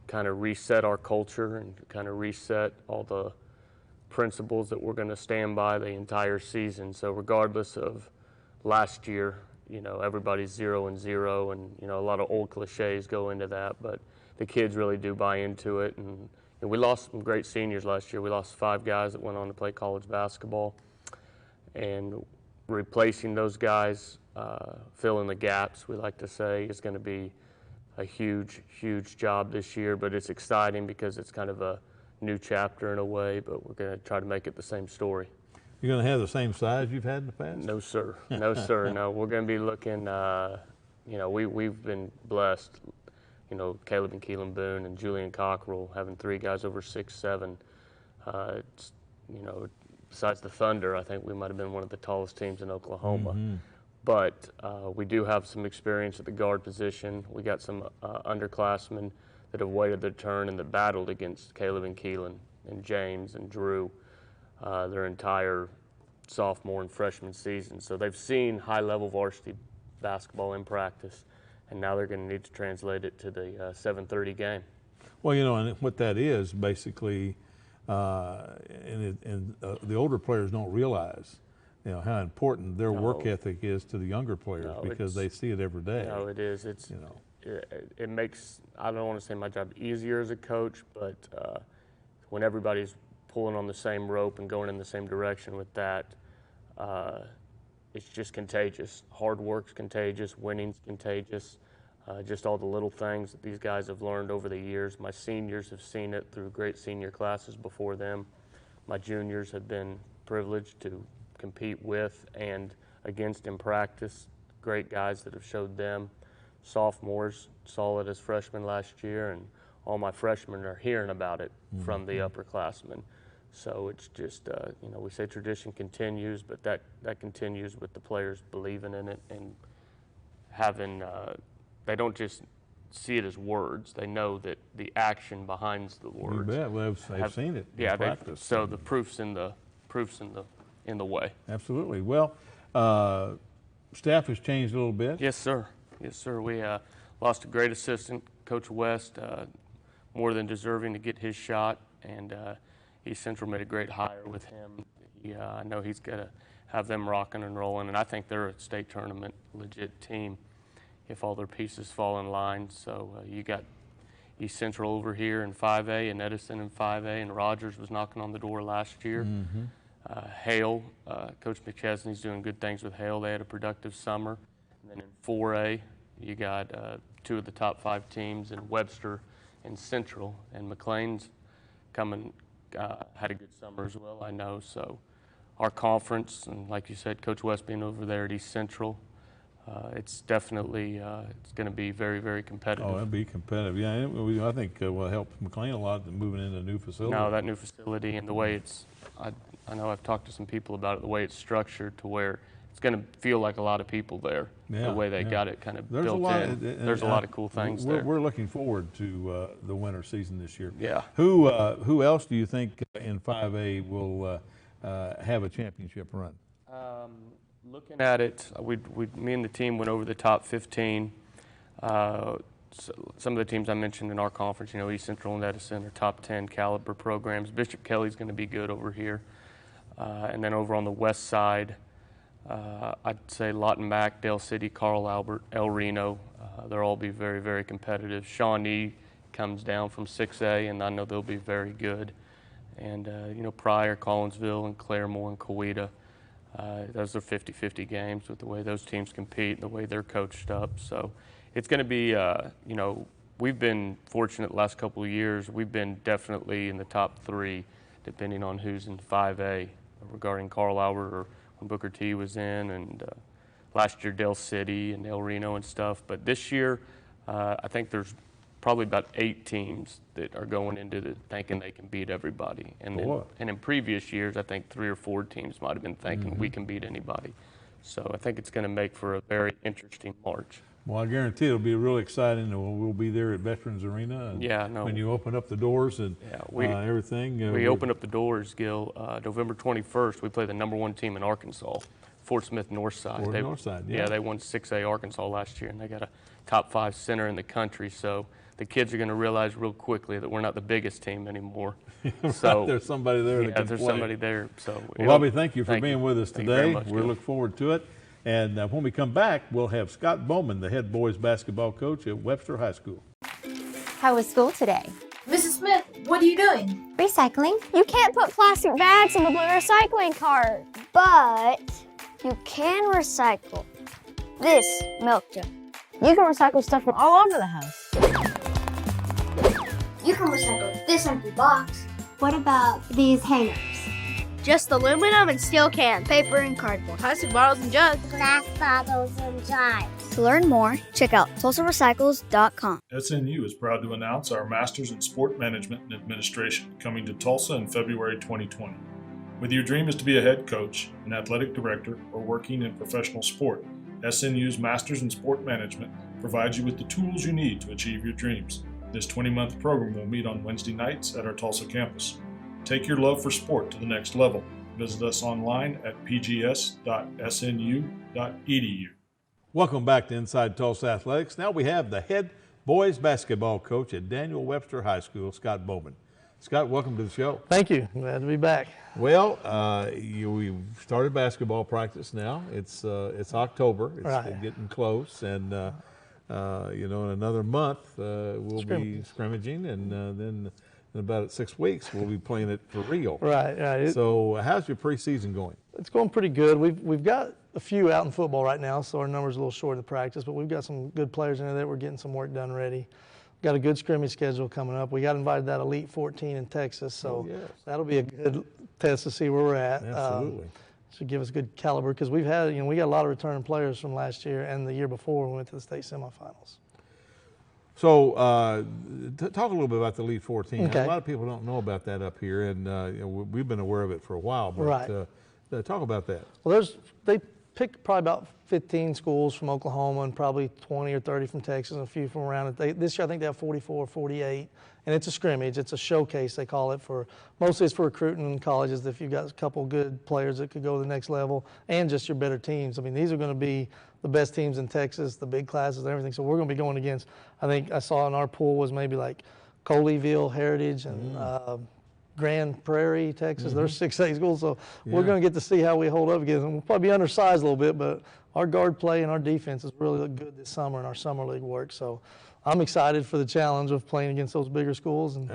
kind of reset our culture and kind of reset all the principles that we're going to stand by the entire season. So regardless of last year, everybody's 0-0 and, a lot of old cliches go into that, but the kids really do buy into it. And we lost some great seniors last year. We lost 5 guys that went on to play college basketball. And replacing those guys, filling the gaps, we like to say, is going to be a huge, huge job this year. But it's exciting because it's kind of a new chapter in a way, but we're going to try to make it the same story. You're going to have the same size you've had in the past? No, sir. No, sir. No, we're going to be looking, we've been blessed. you know, Calip and Keelan Boone and Julian Cockrell, having 3 guys over 6'7". It's, you know, besides the Thunder, I think we might have been one of the tallest teams in Oklahoma. But we do have some experience at the guard position. We got some underclassmen that have waited their turn and that battled against Calip and Keelan and James and Drew their entire sophomore and freshman season. So they've seen high-level varsity basketball in practice, and now they're going to need to translate it to the 7:30 game. Well, you know, and what that is basically, the older players don't realize, you know, how important their work ethic is to the younger players because they see it every day. No, it is. It's, you know, it makes, I don't want to say my job easier as a coach, but when everybody's pulling on the same rope and going in the same direction with that, it's just contagious. Hard work's contagious, winning's contagious, just all the little things that these guys have learned over the years. My seniors have seen it through great senior classes before them. My juniors have been privileged to compete with and against in practice. Great guys that have showed them. Sophomores, solid as freshmen last year, and all my freshmen are hearing about it from the upperclassmen. So it's just, you know, we say tradition continues, but that continues with the players believing in it and having, they don't just see it as words. They know that the action behind the words. You bet. Well, they've seen it in practice. So the proof's in the way. Absolutely. Well, staff has changed a little bit. Yes, sir. Yes, sir. We lost a great assistant, Coach West, more than deserving to get his shot, and East Central made a great hire with him. I know he's going to have them rocking and rolling, and I think they're a state tournament legit team if all their pieces fall in line. So you got East Central over here in 5A and Edison in 5A, and Rogers was knocking on the door last year. Hale, Coach McChesney's doing good things with Hale. They had a productive summer. And then in 4A, you got 2 of the top 5 teams in Webster and Central, and McLean's coming, had a good summer as well, I know. So our conference, and like you said, Coach West being over there at East Central, it's definitely it's going to be very, very competitive. Oh, it'll be competitive. Yeah, I think will help McLean a lot moving into a new facility. No, that new facility and the way it's, I know I've talked to some people about it, the way it's structured to where it's going to feel like a lot of people there, the way they got it kind of built in. There's a lot of cool things there. We're looking forward to the winter season this year. Yeah. Who else do you think in 5A will have a championship run? Looking at it, me and the team went over the top 15. Some of the teams I mentioned in our conference, you know, East Central and Edison are top 10 caliber programs. Bishop Kelly's going to be good over here. And then over on the west side, I'd say Lawton Mac, Dale City, Carl Albert, El Reno. They'll all be very, very competitive. Shawnee comes down from 6A, and I know they'll be very good. And, you know, Pryor, Collinsville, and Claremore and Coweta. Those are 50-50 games with the way those teams compete and the way they're coached up. So it's going to be, you know, we've been fortunate the last couple of years. We've been definitely in the top 3, depending on who's in 5A, regarding Carl Albert or when Booker T was in, and last year Dale City and El Reno and stuff. But this year, I think there's probably about 8 teams that are going into thinking they can beat everybody. And in previous years, I think 3 or 4 teams might have been thinking we can beat anybody. So I think it's going to make for a very interesting March. Well, I guarantee it'll be really exciting. We'll be there at Veterans Arena. And when you open up the doors and everything. We open up the doors, Gil. November 21st, we play the #1 team in Arkansas, Fort Smith Northside. Northside, yeah. They won 6A Arkansas last year, and they got a top 5 center in the country. So the kids are going to realize real quickly that we're not the biggest team anymore. So there's somebody there that can there's play. Somebody there. So well, Bobby, thank you for being with us today. Much, we look forward to it. And when we come back, we'll have Scott Bowman, the head boys basketball coach at Webster High School. How was school today? Mrs. Smith, what are you doing? Recycling. You can't put plastic bags in the blue recycling cart, but you can recycle this milk jug. You can recycle stuff from all over the house. You can recycle this empty box. What about these hangers? Just aluminum and steel cans, paper and cardboard, plastic bottles and jugs, glass bottles and jars. To learn more, check out TulsaRecycles.com. SNU is proud to announce our Masters in Sport Management and Administration coming to Tulsa in February 2020. Whether your dream is to be a head coach, an athletic director, or working in professional sport, SNU's Masters in Sport Management provides you with the tools you need to achieve your dreams. This 20-month program will meet on Wednesday nights at our Tulsa campus. Take your love for sport to the next level. Visit us online at pgs.snu.edu. Welcome back to Inside Tulsa Athletics. Now we have the head boys basketball coach at Daniel Webster High School, Scott Bowman. Scott, welcome to the show. Thank you. Glad to be back. Well, we've started basketball practice now. It's October. It's right. Getting close, and in another month we'll be scrimmaging, and then in about 6 weeks we'll be playing it for real. Right. So, how's your preseason going? It's going pretty good. We've got a few out in football right now, so our number's a little short of practice, but we've got some good players in there that we're getting some work done ready. Got a good scrimmage schedule coming up. We got invited to that Elite 14 in Texas, so that'll be a good test to see where we're at. Absolutely. Should give us good caliber because we got a lot of returning players from last year and the year before when we went to the state semifinals. So, talk a little bit about the Elite 14. Okay. A lot of people don't know about that up here, and we've been aware of it for a while. But right. Talk about that. Well, they picked probably about 15 schools from Oklahoma and probably 20 or 30 from Texas and a few from around it. This year I think they have 44 or 48, and it's a scrimmage. It's a showcase, they call it. Mostly it's for recruiting in colleges if you've got a couple good players that could go to the next level and just your better teams. I mean, these are going to be the best teams in Texas, the big classes and everything. So we're going to be going against, I think I saw in our pool was maybe like Coleyville, Heritage, and Grand Prairie, Texas. There's 6A schools, so we're going to get to see how we hold up against them. We'll probably be undersized a little bit, but our guard play and our defense has really looked good this summer in our summer league work. So I'm excited for the challenge of playing against those bigger schools and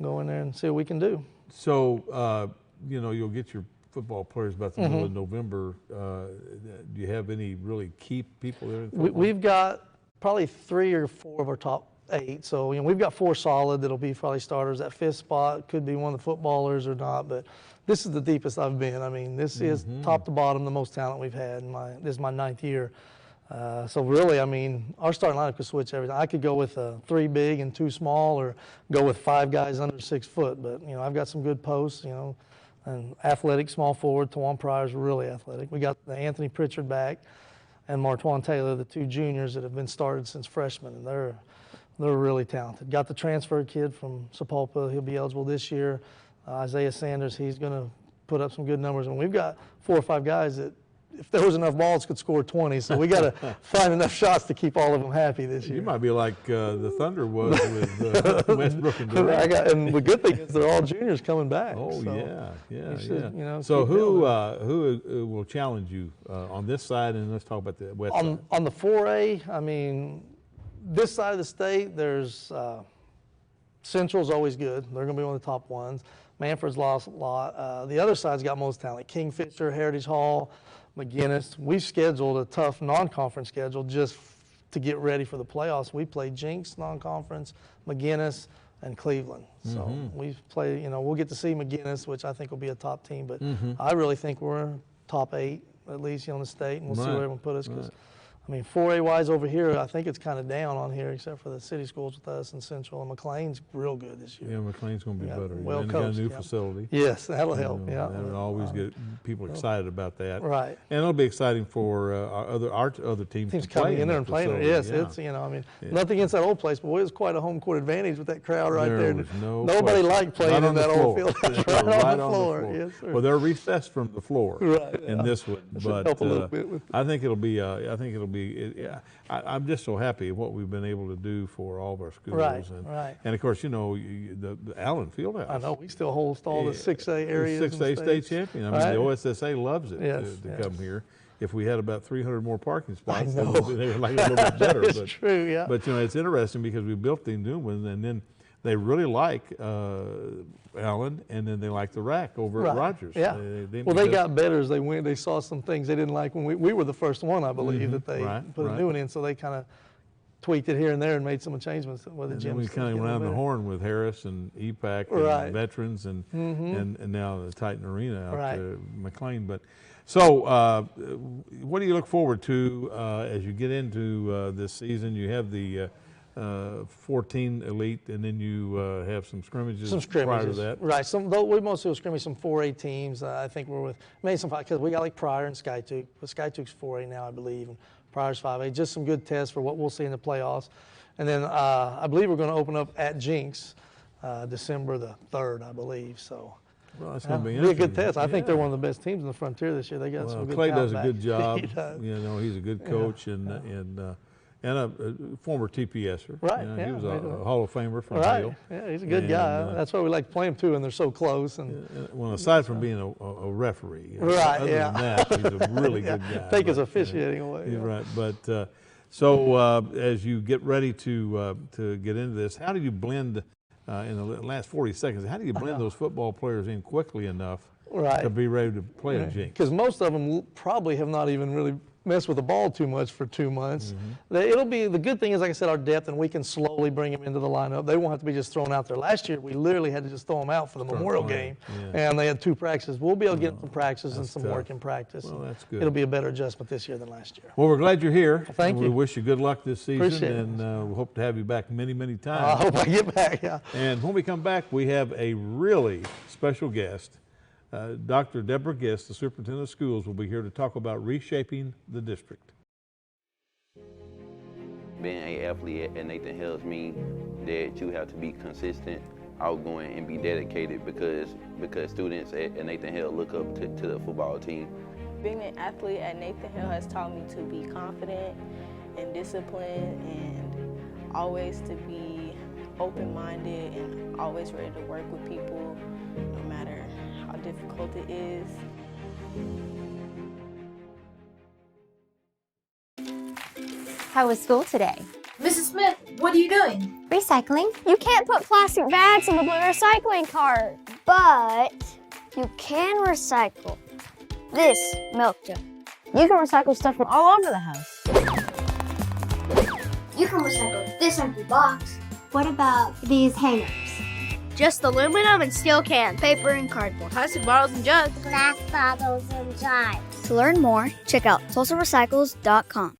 go in there and see what we can do. So, you'll get your football players about the middle of November. Do you have any really key people there? We've got probably 3 or 4 of our top 8. So, we've got 4 solid that'll be probably starters. That 5th spot could be one of the footballers or not, but this is the deepest I've been. I mean, this is top to bottom the most talent we've had. This is my 9th year. So really, I mean, our starting lineup could switch everything. I could go with 3 big and 2 small, or go with 5 guys under 6 foot. But I've got some good posts. And athletic small forward. Tawan Pryor's really athletic. We got the Anthony Pritchard back, and Martwan Taylor, the 2 juniors that have been started since freshmen, and they're really talented. Got the transfer kid from Sapulpa. He'll be eligible this year. Isaiah Sanders, he's going to put up some good numbers. And we've got 4 or 5 guys that, if there was enough balls, could score 20. So we got to find enough shots to keep all of them happy this year. You might be like the Thunder was with Westbrook and Durant. And the good thing is they're all juniors coming back. Oh, so yeah. So who will challenge you on this side? And let's talk about the west side. On the 4A, I mean, this side of the state, there's Central's always good. They're going to be one of the top ones. Manfred's lost a lot. The other side's got most talent. Kingfisher, Heritage Hall, McGinnis. We've scheduled a tough non-conference schedule just to get ready for the playoffs. We play Jinx non-conference, McGinnis, and Cleveland. So we play, we'll get to see McGinnis, which I think will be a top team. But I really think we're top 8, at least, in the state, and we'll see where everyone put us. Because I mean, 4A-wise over here, I think it's kind of down on here, except for the city schools with us and Central. And McLean's real good this year. Yeah, McLean's going to be better. Well and coached, got a new facility. Yes, that'll help. That'll always get people excited about that. Right. And it'll be exciting for our other teams to play coming in there and playing it. Yes, it's nothing against that old place, but it was quite a home court advantage with that crowd right there. Nobody liked playing in that old field. right on the floor. Yes, sir. Well, they're recessed from the floor in this one, but help a little bit with I think it'll be. I'm just so happy what we've been able to do for all of our schools. Right. And of course, the Allen Fieldhouse. I know we still host all the 6A areas. 6A state champion. I mean, the OSSA loves it to come here. If we had about 300 more parking spots, they would like it a little bit better. It's true, yeah. But it's interesting because we built the new ones, and then they really like Allen, and then they like the rack over at Rogers. Yeah. They got better as they went. They saw some things they didn't like when we were the first one, I believe, that they put a new one in. So they kind of tweaked it here and there and made some changes with the gym. We kind of around the horn with Harris and EPAC and Veterans and now the Titan Arena out to McLean. But So, what do you look forward to as you get into this season? You have the 14 elite, and then you have some scrimmages. Some scrimmages prior to that. Right. Though we mostly will scrimmage some 4A teams. I think we're with maybe some because we got like Pryor and Skytook, but Skytook's 4A now, I believe, and Pryor's 5A. Just some good tests for what we'll see in the playoffs. And then I believe we're going to open up at Jinx December the 3rd, I believe. So. Well, that's going to be a good test. I think they're one of the best teams in the Frontier this year. They got some good Clay does talent a good job. He does. You know, he's a good coach and a former TPSer. Right. You know, yeah, he was a Hall of Famer from right. Hale. Yeah, he's a good guy. That's why we like to play him too, and they're so close. And well, aside from being a referee, right? Other than that, he's a really good guy. Take his officiating away. You're right. But so as you get ready to get into this, how do you blend? In the last 40 seconds, how do you blend those football players in quickly enough to be ready to play a Jinx? Because most of them probably have not even really messed with the ball too much for 2 months. It'll be, the good thing is, like I said, our depth, and we can slowly bring them into the lineup. They won't have to be just thrown out there. Last year, we literally had to just throw them out for the Memorial game, and they had 2 practices. We'll be able to get some practices and some work in practice. Well, that's good. It'll be a better adjustment this year than last year. Well, we're glad you're here. Well, thank you. We wish you good luck this season, Appreciate and we hope to have you back many, many times. I hope I get back, yeah. And when we come back, we have a really special guest. Dr. Deborah Gist, the Superintendent of Schools, will be here to talk about reshaping the district. Being an athlete at Nathan Hills means that you have to be consistent, outgoing, and be dedicated because students at Nathan Hill look up to the football team. Being an athlete at Nathan Hill has taught me to be confident and disciplined and always to be open-minded and always ready to work with people no matter how difficult it is. How was school today? Mrs. Smith, what are you doing? Recycling. You can't put plastic bags in the blue recycling cart, but you can recycle this milk jug. You can recycle stuff from all over the house. You can recycle this empty box. What about these hangers? Just aluminum and steel cans, paper and cardboard, plastic bottles and jugs, Glass bottles and jars. To learn more, check out TulsaRecycles.com.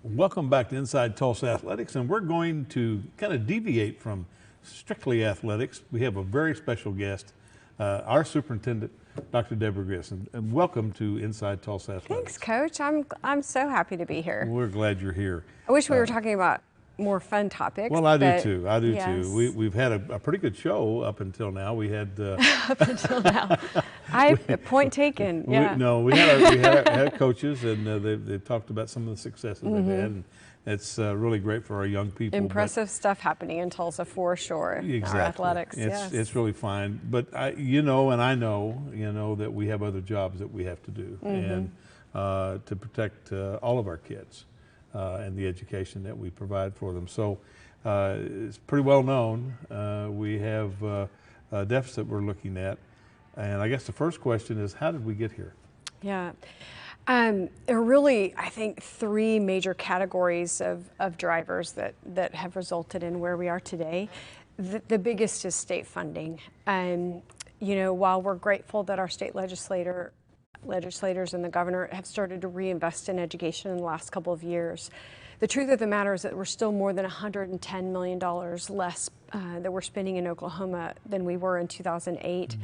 Welcome back to Inside Tulsa Athletics, and we're going to kind of deviate from strictly athletics. We have a very special guest, our superintendent, Dr. Deborah Gist, and welcome to Inside Tulsa Athletics. Thanks, Coach. I'm so happy to be here. We're glad you're here. I wish we were talking about more fun topics. Well, I do too. I do yes. too. We've had a pretty good show up until now. We had up until now. Point taken. Yeah. We had our coaches, and they talked about some of the successes they've had. And it's really great for our young people. Impressive stuff happening in Tulsa for sure. Exactly. Our athletics. It's really fine. But I know that we have other jobs that we have to do, and to protect all of our kids. And the education that we provide for them. So it's pretty well known. We have a deficit we're looking at. And I guess the first question is, how did we get here? Yeah. There are really, I think, 3 major categories of drivers that have resulted in where we are today. The biggest is state funding. While we're grateful that our state legislators and the governor have started to reinvest in education in the last couple of years, the truth of the matter is that we're still more than $110 million less that we're spending in Oklahoma than we were in 2008.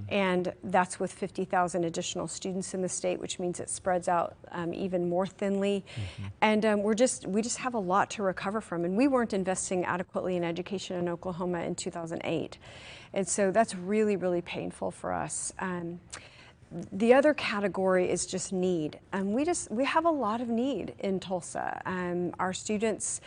And that's with 50,000 additional students in the state, which means it spreads out even more thinly. And we just have a lot to recover from. And we weren't investing adequately in education in Oklahoma in 2008. And so that's really, really painful for us. The other category is just need, and we have a lot of need in Tulsa. Our students,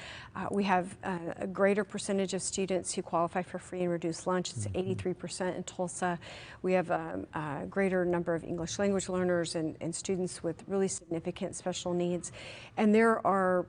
we have a greater percentage of students who qualify for free and reduced lunch. It's 83% in Tulsa. We have a greater number of English language learners and students with really significant special needs, and there are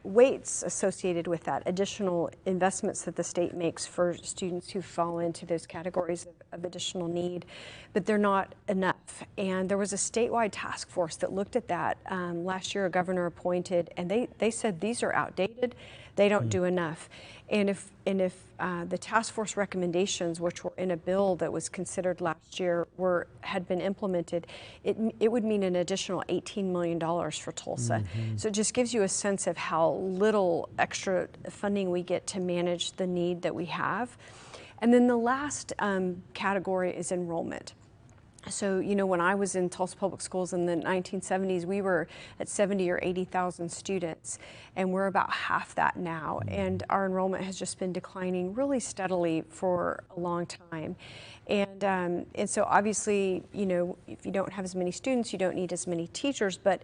weights associated with that, additional investments that the state makes for students who fall into those categories of additional need, but they're not enough enough. And there was a statewide task force that looked at that last year, a governor appointed, and they said these are outdated, they don't do enough. And if the task force recommendations, which were in a bill that was considered last year, had been implemented, it would mean an additional $18 million for Tulsa. So it just gives you a sense of how little extra funding we get to manage the need that we have. And then the last category is enrollment. So, you know, when I was in Tulsa Public Schools in the 1970s, we were at 70 or 80,000 students, and we're about half that now. And our enrollment has just been declining really steadily for a long time. And so obviously, you know, if you don't have as many students, you don't need as many teachers, but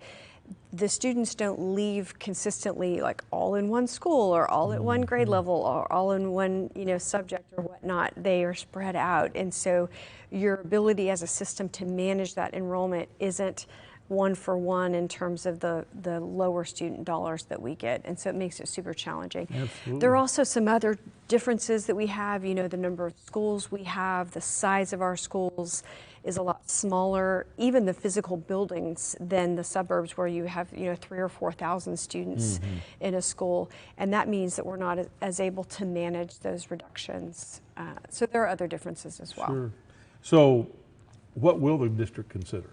the students don't leave consistently, like all in one school or all at one grade level or all in one, you know, subject or whatnot. They are spread out, and so your ability as a system to manage that enrollment isn't one for one in terms of the lower student dollars that we get, and so it makes it super challenging. Absolutely. There are also some other differences that we have. You know, the number of schools we have, the size of our schools is a lot smaller, even the physical buildings, than the suburbs where you have, you know, 3,000 or 4,000 students in a school, and that means that we're not as able to manage those reductions. So there are other differences as well. Sure. So what will the district consider?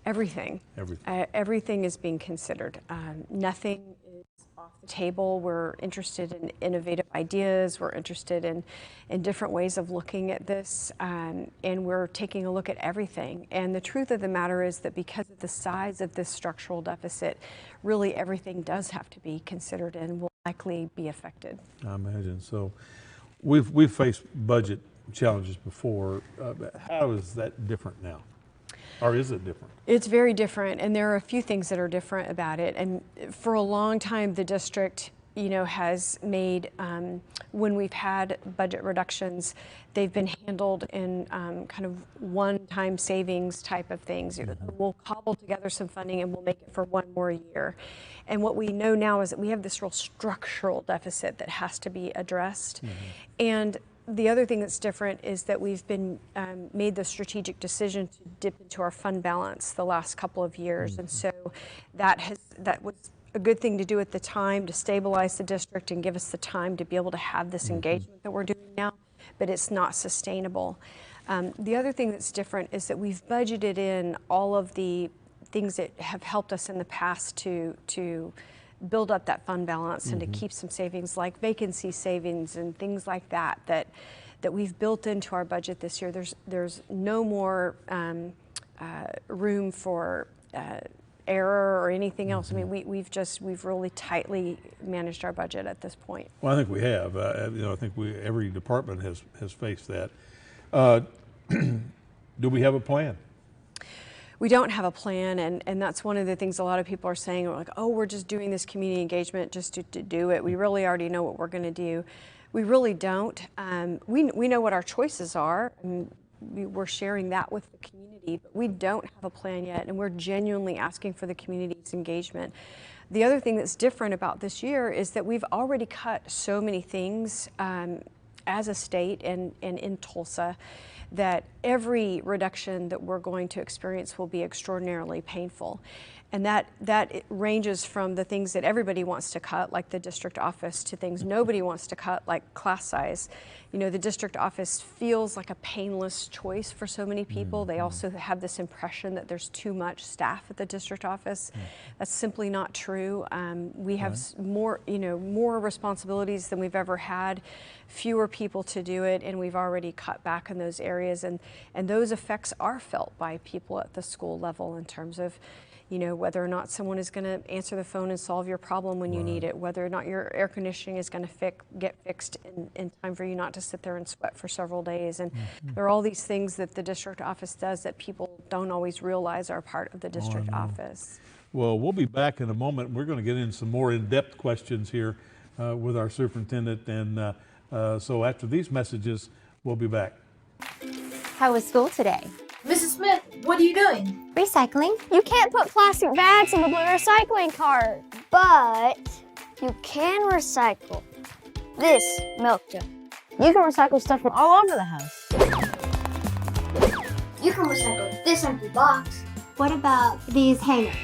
Everything. Everything. Everything is being considered. Nothing is off the table. We're interested in innovative ideas. We're interested in different ways of looking at this, and we're taking a look at everything. And the truth of the matter is that because of the size of this structural deficit, really everything does have to be considered and will likely be affected. I imagine. So we've faced budget challenges before. How is that different now? Or is it different? It's very different, and there are a few things that are different about it. And for a long time, the district, you know, has made, when we've had budget reductions, they've been handled in kind of one-time savings type of things. We'll cobble together some funding and we'll make it for one more year. And what we know now is that we have this real structural deficit that has to be addressed. And the other thing that's different is that we've been made the strategic decision to dip into our fund balance the last couple of years, and so that was a good thing to do at the time to stabilize the district and give us the time to be able to have this engagement that we're doing now, but it's not sustainable. The other thing that's different is that we've budgeted in all of the things that have helped us in the past to build up that fund balance and to keep some savings, like vacancy savings and things like that we've built into our budget this year. There's no more room for error or anything else. I mean, we've really tightly managed our budget at this point. Well, I think we have. You know, I think every department has faced that. Do we have a plan? We don't have a plan, and that's one of the things a lot of people are saying. We're like, oh, we're just doing this community engagement just to do it. We really already know what we're going to do. We really don't. We know what our choices are, and we're sharing that with the community, but we don't have a plan yet, and we're genuinely asking for the community's engagement. The other thing that's different about this year is that we've already cut so many things as a state and in Tulsa, that every reduction that we're going to experience will be extraordinarily painful. And that it ranges from the things that everybody wants to cut, like the district office, to things nobody wants to cut, like class size. You know, the district office feels like a painless choice for so many people. They also have this impression that there's too much staff at the district office. That's simply not true. We have more responsibilities than we've ever had, fewer people to do it, and we've already cut back in those areas. And those effects are felt by people at the school level in terms of, you know, whether or not someone is going to answer the phone and solve your problem when you need it, whether or not your air conditioning is going to get fixed in time for you not to sit there and sweat for several days. And there are all these things that the district office does that people don't always realize are part of the district office. Well, we'll be back in a moment. We're going to get into some more in-depth questions here with our superintendent. And so after these messages, we'll be back. How was school today? Mrs. Smith, what are you doing? Recycling. You can't put plastic bags in the blue recycling cart, but you can recycle this milk jug. You can recycle stuff from all over the house. You can recycle This empty box. What about these hangers?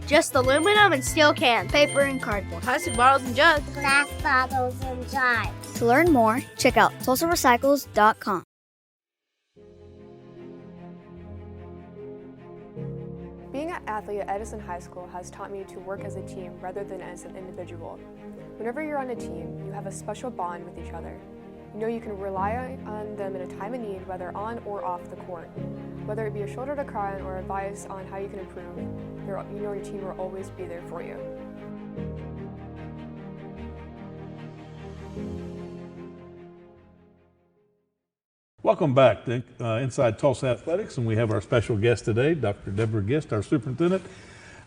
Just aluminum and steel can, paper and cardboard, plastic bottles and jugs, Glass bottles and jars. To learn more, check out TulsaRecycles.com. Being an athlete at Edison High School has taught me to work as a team rather than as an individual. Whenever you're on a team, you have a special bond with each other. You know you can rely on them in a time of need, whether on or off the court. Whether it be a shoulder to cry on or advice on how you can improve, you know your team will always be there for you. Welcome back to Inside Tulsa Athletics, and we have our special guest today, Dr. Deborah Gist, our superintendent.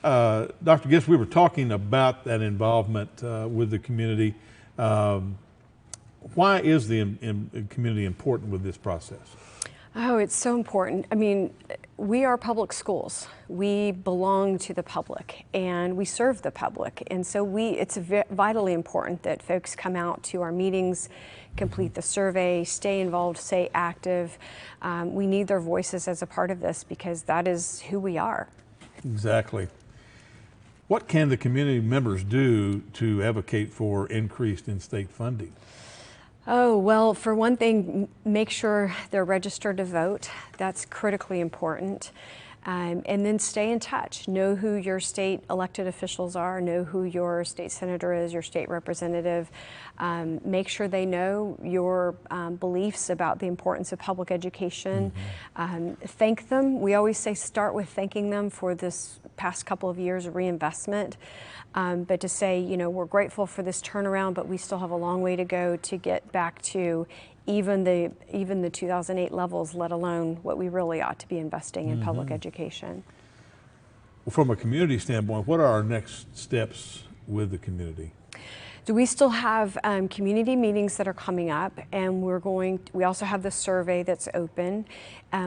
Dr. Gist, we were talking about that involvement with the community. Why is the community important with this process? Oh, it's so important. I mean, we are public schools. We belong to the public and we serve the public. And so it's vitally important that folks come out to our meetings, complete the survey, stay involved, stay active. We need their voices as a part of this because that is who we are. Exactly. What can the community members do to advocate for increased in-state funding? Oh, well, for one thing, make sure they're registered to vote. That's critically important. And then stay in touch. Know who your state elected officials are, know who your state senator is, your state representative. Make sure they know your beliefs about the importance of public education. Thank them. We always say start with thanking them for this past couple of years of reinvestment. But to say, you know, we're grateful for this turnaround, but we still have a long way to go to get back to even the 2008 levels, let alone what we really ought to be investing in public education. Well, from a community standpoint, what are our next steps with the community? So we still have community meetings that are coming up, and we also have the survey that's open.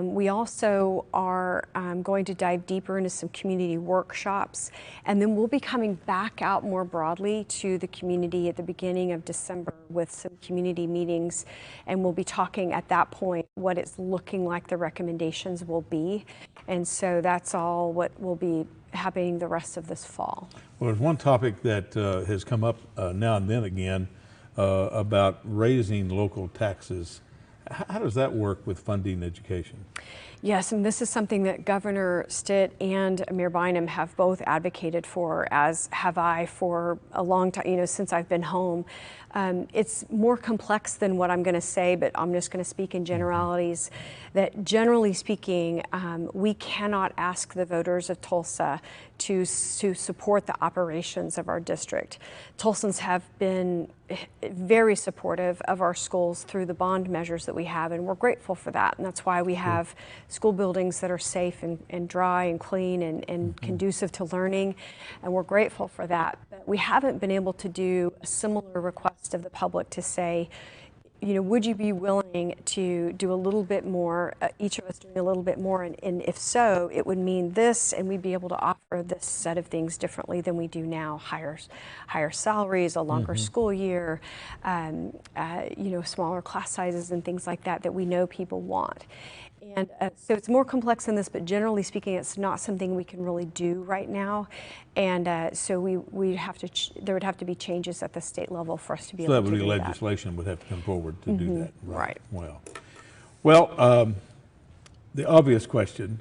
We also are going to dive deeper into some community workshops, and then we'll be coming back out more broadly to the community at the beginning of December with some community meetings, and we'll be talking at that point what it's looking like the recommendations will be. And so that's all what will be happening the rest of this fall. Well, there's one topic that has come up now and then again about raising local taxes. How does that work with funding education? Yes, and this is something that Governor Stitt and Mayor Bynum have both advocated for, as have I for a long time, you know, since I've been home. It's more complex than what I'm going to say, but I'm just going to speak in generalities. That generally speaking, we cannot ask the voters of Tulsa to support the operations of our district. Tulsans have been very supportive of our schools through the bond measures that we have, and we're grateful for that. And that's why we have school buildings that are safe and dry and clean and conducive to learning, and we're grateful for that. But we haven't been able to do a similar request of the public to say, you know, would you be willing to do a little bit more, each of us doing a little bit more, and if so, it would mean this, and we'd be able to offer this set of things differently than we do now, higher salaries, a longer school year, you know, smaller class sizes and things like that we know people want. And so it's more complex than this, but generally speaking, it's not something we can really do right now. And so we have to, there would have to be changes at the state level for us to be able to do that. So that would be legislation would have to come forward to do that. Right. Well, the obvious question,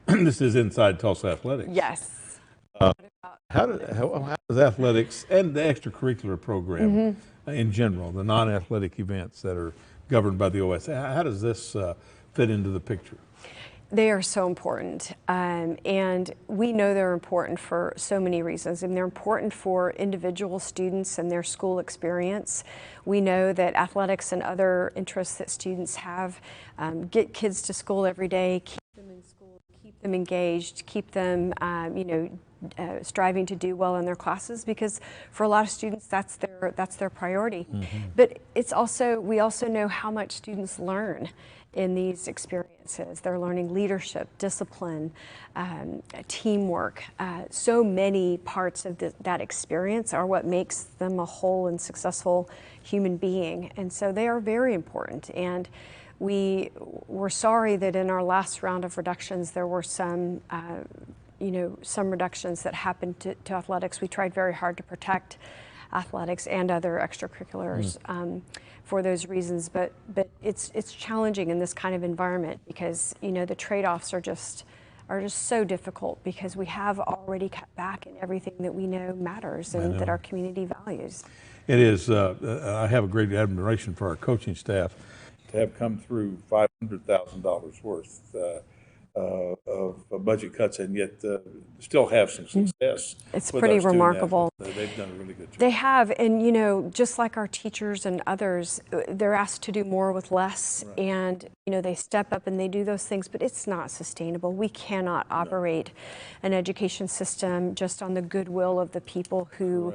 this is inside Tulsa Athletics. Yes. How does athletics and the extracurricular program in general, the non-athletic events that are governed by the OS, how does this fit into the picture? They are so important, and we know they're important for so many reasons, and they're important for individual students and their school experience. We know that athletics and other interests that students have get kids to school every day, keep them in school, keep them engaged, keep them you know, striving to do well in their classes, because for a lot of students that's their priority. But it's also, we also know how much students learn in these experiences. They're learning leadership, discipline, teamwork. So many parts of that experience are what makes them a whole and successful human being. And so they are very important. And We were sorry that in our last round of reductions, there were some, some reductions that happened to athletics. We tried very hard to protect athletics and other extracurriculars for those reasons, but it's challenging in this kind of environment because the trade-offs are just so difficult because we have already cut back in everything that we know matters and that our community values. It is. I have a great admiration for our coaching staff to have come through $500,000 worth of budget cuts and yet still have some success. It's pretty remarkable. They've done a really good job. They have, and just like our teachers and others, they're asked to do more with less, right. And they step up and they do those things, but it's not sustainable. We cannot operate an education system just on the goodwill of the people who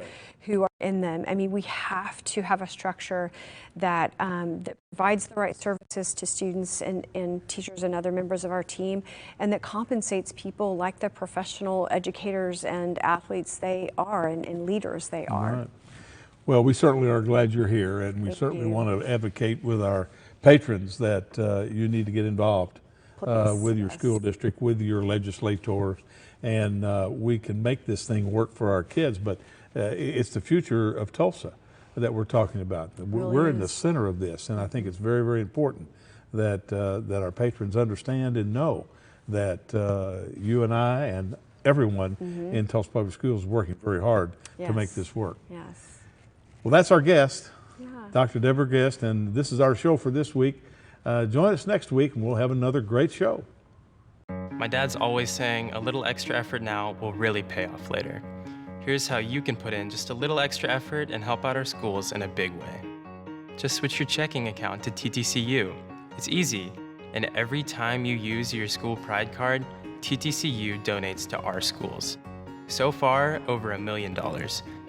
are in them. I mean, we have to have a structure that provides the right services to students and teachers and other members of our team, and that compensates people like the professional educators and athletes they are and leaders they are. Right. Well, we certainly are glad you're here, and we certainly want to advocate with our patrons that you need to get involved with your school district, with your legislators, and we can make this thing work for our kids, but it's the future of Tulsa that we're talking about. We're in the center of this, and I think it's very, very important that that our patrons understand and know that you and I and everyone in Tulsa Public Schools is working very hard to make this work. Yes. Well, that's our guest, Dr. Deborah Guest, and this is our show for this week. Join us next week, and we'll have another great show. My dad's always saying a little extra effort now will really pay off later. Here's how you can put in just a little extra effort and help out our schools in a big way. Just switch your checking account to TTCU. It's easy, and every time you use your school pride card, TTCU donates to our schools. So far, over $1 million.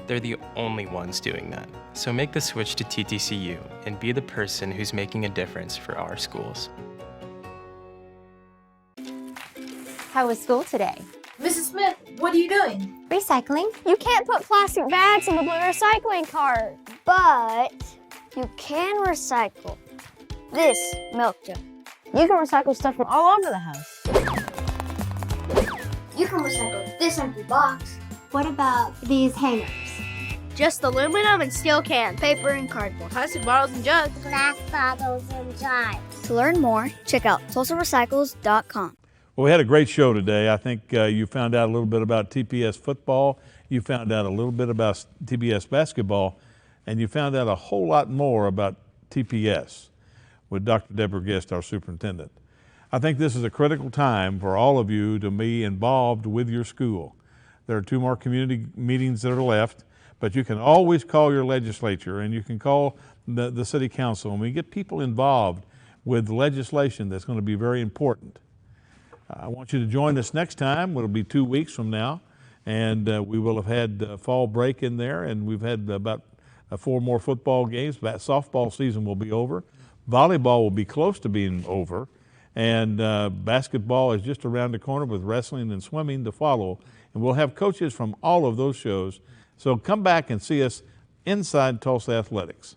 They're the only ones doing that. So make the switch to TTCU and be the person who's making a difference for our schools. How was school today? Mrs. Smith, what are you doing? Recycling. You can't put plastic bags in the blue recycling cart, but you can recycle this milk jug. You can recycle stuff from all over the house. You can recycle this empty box. What about these hangers? Just aluminum and steel cans, paper and cardboard, plastic bottles and jugs, Glass bottles and jars. To learn more, check out TulsaRecycles.com. Well, we had a great show today. I think you found out a little bit about TPS football, you found out a little bit about TPS basketball, and you found out a whole lot more about TPS with Dr. Deborah Guest, our superintendent. I think this is a critical time for all of you to be involved with your school. There are 2 more community meetings that are left, but you can always call your legislature and you can call the city council, and we get people involved with legislation that's going to be very important. I want you to join us next time. It'll be 2 weeks from now, and we will have had fall break in there, and we've had about 4 more football games. Softball season will be over. Volleyball will be close to being over, and basketball is just around the corner with wrestling and swimming to follow. And we'll have coaches from all of those shows. So come back and see us inside Tulsa Athletics.